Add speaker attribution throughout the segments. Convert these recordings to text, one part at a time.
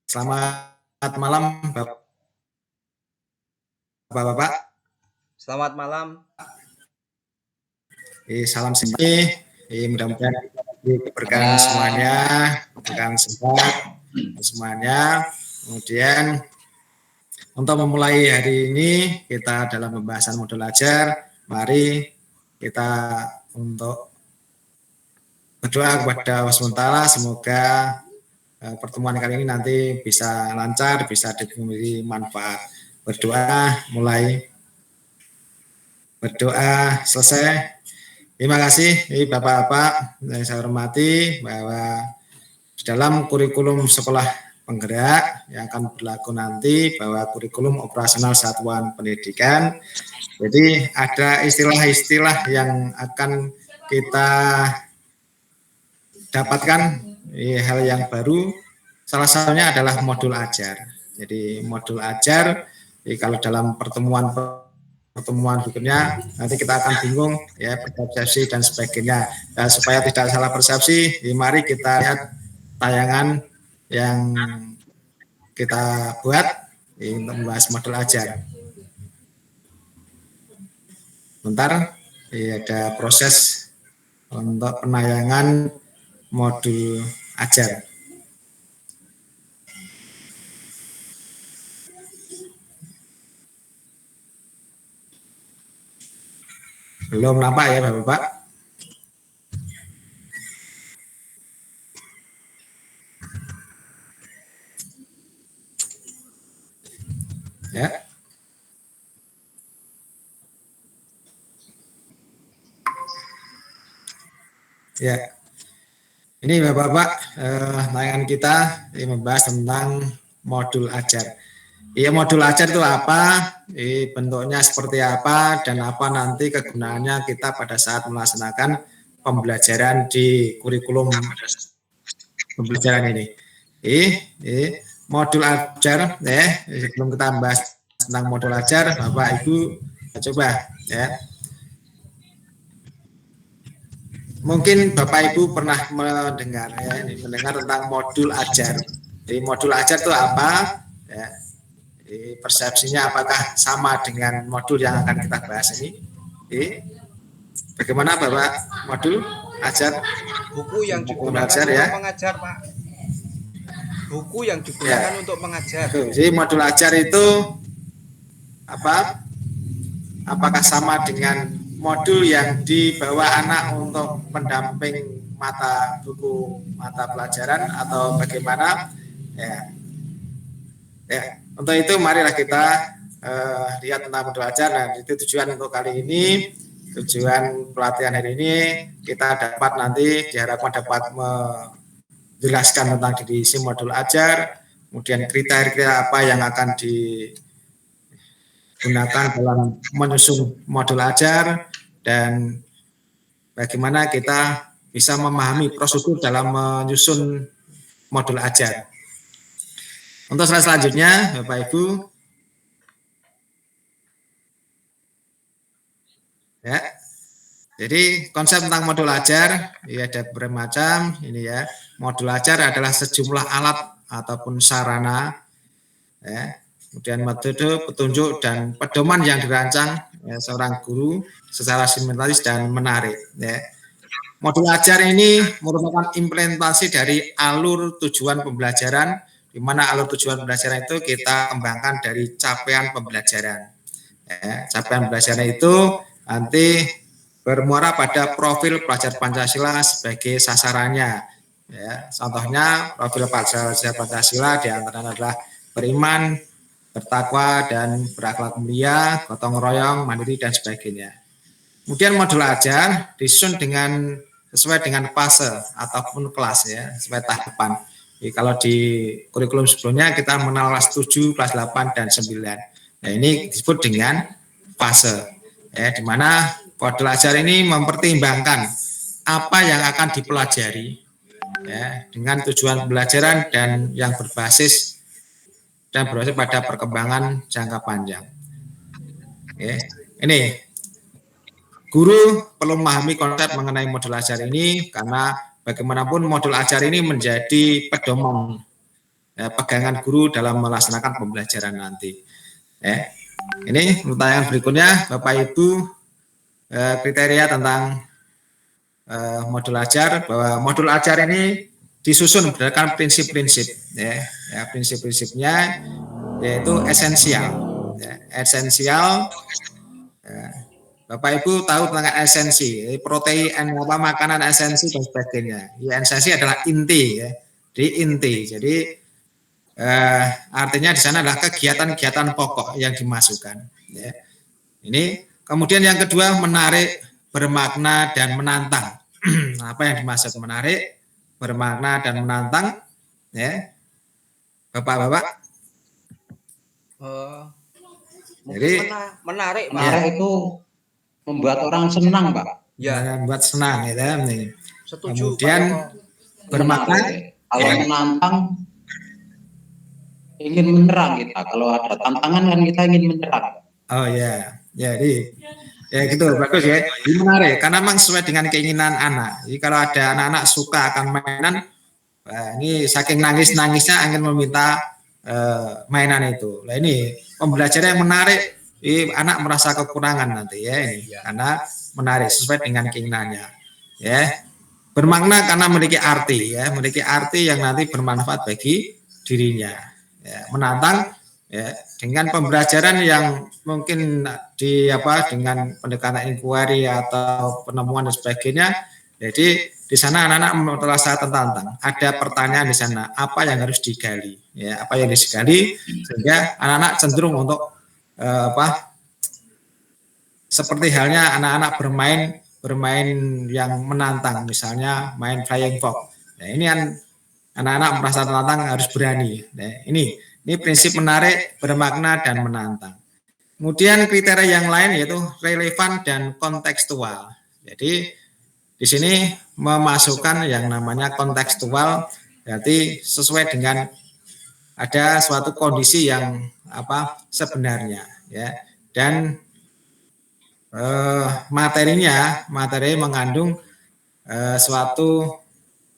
Speaker 1: Selamat malam Bapak-bapak.
Speaker 2: Selamat malam.
Speaker 1: Salam sehat. Mudah-mudahan keberkahan semuanya, keberkahan sehat semuanya. Kemudian untuk memulai hari ini kita dalam pembahasan modul ajar, mari kita untuk berdoa kepada Allah SWT, semoga pertemuan kali ini nanti bisa lancar, bisa diberi manfaat. Berdoa mulai, berdoa selesai. Terima kasih Bapak-bapak yang saya hormati, bahwa di dalam kurikulum sekolah penggerak yang akan berlaku nanti, bahwa kurikulum operasional satuan pendidikan, jadi ada istilah-istilah yang akan kita dapatkan, hal yang baru. Salah satunya adalah modul ajar. Jadi modul ajar, kalau dalam pertemuan berikutnya nanti kita akan bingung ya, persepsi dan sebagainya. Dan supaya tidak salah persepsi, mari kita lihat tayangan yang kita buat untuk membahas modul ajar. Bentar, ada proses untuk penayangan modul ajar. Belum nampak ya Bapak-bapak? Ya. Ya. Ini Bapak-bapak, tayangan kita membahas tentang modul ajar. Iya, modul ajar itu apa, bentuknya seperti apa, dan apa nanti kegunaannya kita pada saat melaksanakan pembelajaran di kurikulum pembelajaran ini. Modul ajar, sebelum kita membahas tentang modul ajar, Bapak Ibu coba ya. Mungkin Bapak Ibu pernah mendengar tentang modul ajar. Jadi modul ajar itu apa? Ya. Persepsinya apakah sama dengan modul yang akan kita bahas ini? Bagaimana Bapak modul ajar?
Speaker 2: Buku yang digunakan
Speaker 1: ajar,
Speaker 2: untuk
Speaker 1: ya?
Speaker 2: mengajar, Pak. Buku yang digunakan untuk mengajar.
Speaker 1: Jadi modul ajar itu apa? Apakah sama dengan modul yang dibawa anak untuk pendamping buku mata pelajaran atau bagaimana? Ya, untuk itu marilah kita lihat tentang modul ajar. Nah, itu tujuan untuk kali ini, tujuan pelatihan hari ini, kita dapat nanti diharapkan dapat menjelaskan tentang definisi modul ajar, kemudian kriteria apa yang akan digunakan dalam menyusun modul ajar, dan bagaimana kita bisa memahami prosedur dalam menyusun modul ajar. Untuk slide selanjutnya, Bapak Ibu, ya. Jadi konsep tentang modul ajar, ya ada beberapa macam. Ini ya, modul ajar adalah sejumlah alat ataupun sarana, ya. Kemudian metode, petunjuk, dan pedoman yang dirancang seorang guru secara sistematis dan menarik. Ya. Modul ajar ini merupakan implementasi dari alur tujuan pembelajaran, di mana alur tujuan pembelajaran itu kita kembangkan dari capaian pembelajaran. Ya, capaian pembelajaran itu nanti bermuara pada profil pelajar Pancasila sebagai sasarannya. Ya, contohnya profil pelajar Pancasila diantaranya adalah beriman, bertakwa, dan berakhlak mulia, gotong royong, mandiri, dan sebagainya. Kemudian modul ajar disusun sesuai dengan fase ataupun kelas, ya, sesuai tahapan. Jadi, kalau di kurikulum sebelumnya kita mengenal kelas 7, kelas 8, dan 9. Nah, ini disebut dengan fase, ya, di mana modul ajar ini mempertimbangkan apa yang akan dipelajari, ya, dengan tujuan pembelajaran dan yang berbasis pada perkembangan jangka panjang. Ya, ini guru perlu memahami konsep mengenai modul ajar ini, karena bagaimanapun modul ajar ini menjadi pedoman pegangan guru dalam melaksanakan pembelajaran nanti. Ini pertanyaan berikutnya, Bapak Ibu, kriteria tentang modul ajar, bahwa modul ajar ini disusun berdasarkan prinsip-prinsip, prinsip-prinsipnya yaitu esensial. Esensial, Bapak Ibu tahu tentang esensi, protein, makanan esensi dan sebagainya. Esensi adalah inti, di inti. Jadi artinya di sana adalah kegiatan-kegiatan pokok yang dimasukkan. Ini kemudian yang kedua, menarik, bermakna dan menantang. Apa yang dimaksud menarik, bermakna dan menantang? Bapak-bapak.
Speaker 2: Jadi menarik
Speaker 3: itu membuat orang senang, Pak.
Speaker 1: Ya, membuat senang, ya.
Speaker 2: Setuju.
Speaker 1: Kemudian bermakna,
Speaker 3: kalau menantang ingin menyerang kita. Kalau ada tantangan kan kita ingin menyerang.
Speaker 1: Oh ya, jadi ya gitu, bagus ya. Ini menarik karena memang sesuai dengan keinginan anak. Jadi kalau ada anak-anak suka akan mainan, ini saking nangis-nangisnya ingin meminta mainan itu. Nah ini pembelajaran yang menarik, anak merasa kekurangan nanti ya, karena menarik sesuai dengan keinginannya. Ya, bermakna karena memiliki arti ya, memiliki arti yang nanti bermanfaat bagi dirinya. Ya, menantang ya, dengan pembelajaran yang mungkin dengan pendekatan inquiry atau penemuan dan sebagainya. Jadi di sana anak-anak merasa tertantang. Ada pertanyaan di sana, apa yang harus digali, ya, apa yang digali, sehingga anak-anak cenderung untuk seperti halnya anak-anak bermain yang menantang, misalnya main flying fox. Nah, ini kan anak-anak merasa tertantang harus berani. Nah, ini prinsip menarik, bermakna dan menantang. Kemudian kriteria yang lain yaitu relevan dan kontekstual. Jadi di sini memasukkan yang namanya kontekstual, berarti sesuai dengan ada suatu kondisi yang sebenarnya, ya. Dan materi mengandung suatu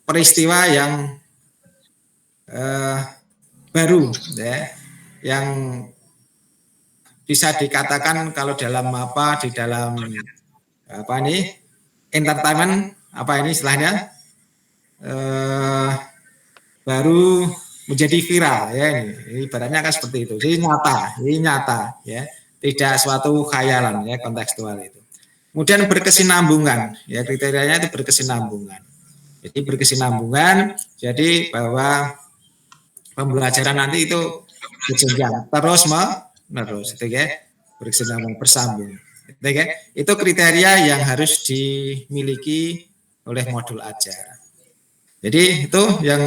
Speaker 1: peristiwa yang baru, ya, yang bisa dikatakan kalau dalam entertainment, istilahnya baru menjadi viral, ya, ini ibaratnya kan seperti itu. Jadi nyata, ya, tidak suatu khayalan, ya, kontekstual itu. Kemudian berkesinambungan, ya, kriterianya itu berkesinambungan. Jadi berkesinambungan, jadi bahwa pembelajaran nanti itu berjenjang, terus menerus, gitu ya, berkesinambungan, bersambung. Itu kriteria yang harus dimiliki oleh modul ajar. Jadi itu yang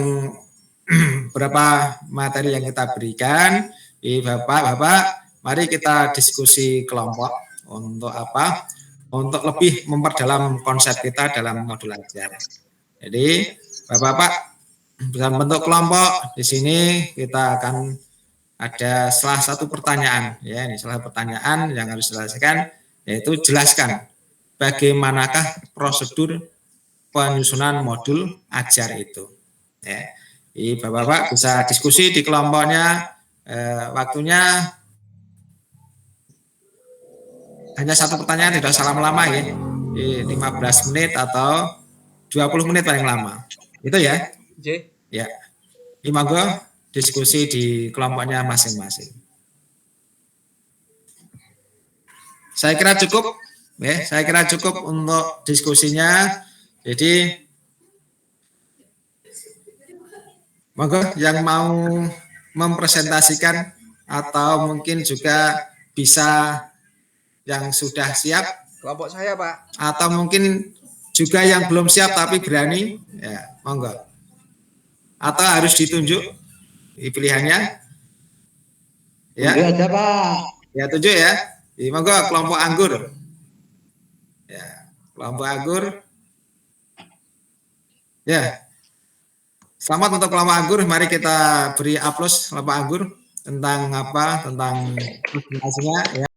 Speaker 1: beberapa materi yang kita berikan. Bapak-bapak, mari kita diskusi kelompok untuk untuk lebih memperdalam konsep kita dalam modul ajar. Jadi bapak-bapak bisa bentuk kelompok. Di sini kita akan ada salah satu pertanyaan, ya, ini salah satu pertanyaan yang harus diselesaikan, yaitu jelaskan bagaimanakah prosedur penyusunan modul ajar itu. Ya. Jadi bapak-bapak bisa diskusi di kelompoknya, waktunya hanya satu pertanyaan, tidak usah lama-lama ya, 15 menit atau 20 menit paling lama. Itu ya. Ya. Ini monggo diskusi di kelompoknya masing-masing. Saya kira cukup, ya. Saya kira cukup untuk diskusinya. Jadi monggo yang mau mempresentasikan atau mungkin juga bisa yang sudah siap.
Speaker 2: Kelompok saya, Pak.
Speaker 1: Atau mungkin juga yang belum siap tapi berani, ya, monggo. Atau harus ditunjuk pilihannya. Ya.
Speaker 3: Tunjuk aja, Pak.
Speaker 1: Ya, tunjuk ya. Monggo kelompok anggur. Ya, kelompok anggur. Ya. Selamat untuk kelompok anggur. Mari kita beri aplaus kelompok anggur tentang presentasinya, ya.